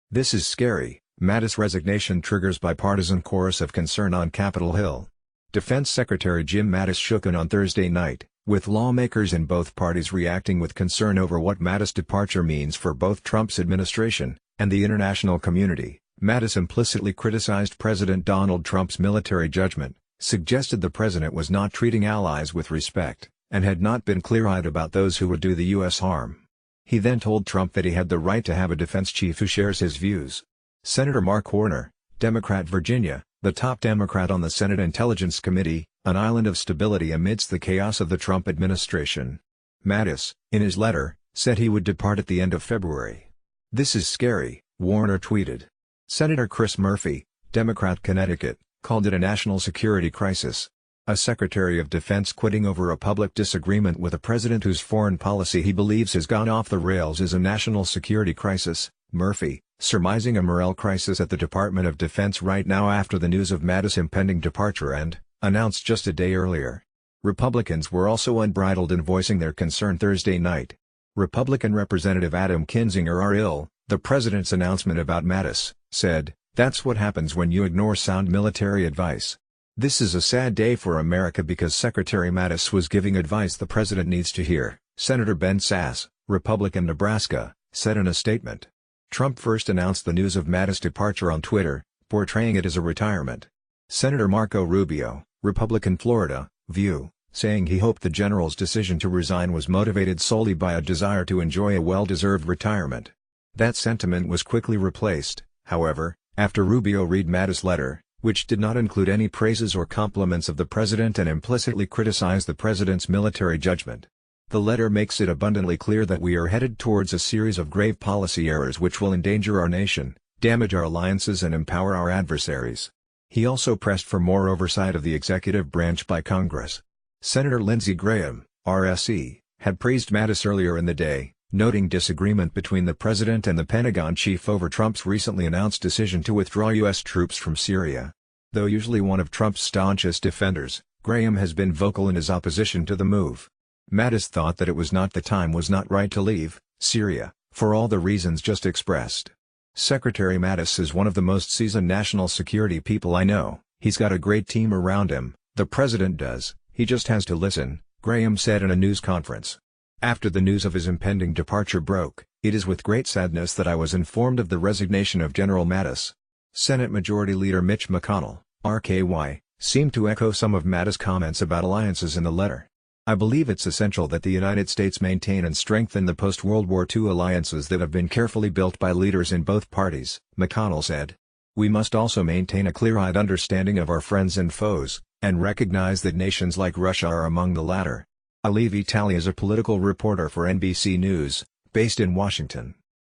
This is scary. Mattis resignation triggers bipartisan chorus of concern on Capitol Hill. Defense Secretary Jim Mattis shook on Thursday night, with lawmakers in both parties reacting with concern over what Mattis' departure means for both Trump's administration and the international community. Mattis implicitly criticized President Donald Trump's military judgment, suggested the president was not treating allies with respect, and had not been clear-eyed about those who would do the U.S. harm. He then told Trump that he had the right to have a defense chief who shares his views. Senator Mark Warner, Democrat Virginia, the top Democrat on the Senate Intelligence Committee, an island of stability amidst the chaos of the Trump administration. Mattis, in his letter, said he would depart at the end of February. "This is scary," Warner tweeted. Senator Chris Murphy, Democrat Connecticut, called it a national security crisis. A Secretary of Defense quitting over a public disagreement with a president whose foreign policy he believes has gone off the rails is a national security crisis, Murphy, surmising a morale crisis at the Department of Defense right now after the news of Mattis' impending departure and, announced just a day earlier. Republicans were also unbridled in voicing their concern Thursday night. Republican Representative Adam Kinzinger R. The president's announcement about Mattis, said, "That's what happens when you ignore sound military advice. This is a sad day for America because Secretary Mattis was giving advice the president needs to hear," Senator Ben Sasse, Republican Nebraska, said in a statement. Trump first announced the news of Mattis' departure on Twitter, portraying it as a retirement. Senator Marco Rubio, Republican Florida, View, saying he hoped the general's decision to resign was motivated solely by a desire to enjoy a well-deserved retirement. That sentiment was quickly replaced, however, after Rubio read Mattis' letter, which did not include any praises or compliments of the president and implicitly criticized the president's military judgment. The letter makes it abundantly clear that we are headed towards a series of grave policy errors which will endanger our nation, damage our alliances and empower our adversaries. He also pressed for more oversight of the executive branch by Congress. Senator Lindsey Graham, RSE, had praised Mattis earlier in the day, noting disagreement between the president and the Pentagon chief over Trump's recently announced decision to withdraw U.S. troops from Syria. Though usually one of Trump's staunchest defenders, Graham has been vocal in his opposition to the move. Mattis thought that it was not right to leave Syria, for all the reasons just expressed. "Secretary Mattis is one of the most seasoned national security people I know. He's got a great team around him, the president does, he just has to listen," Graham said in a news conference. After the news of his impending departure broke, "It is with great sadness that I was informed of the resignation of General Mattis." Senate Majority Leader Mitch McConnell, RKY, seemed to echo some of Mattis' comments about alliances in the letter. "I believe it's essential that the United States maintain and strengthen the post-World War II alliances that have been carefully built by leaders in both parties," McConnell said. "We must also maintain a clear-eyed understanding of our friends and foes, and recognize that nations like Russia are among the latter." Ali Vitali is a political reporter for NBC News, based in Washington.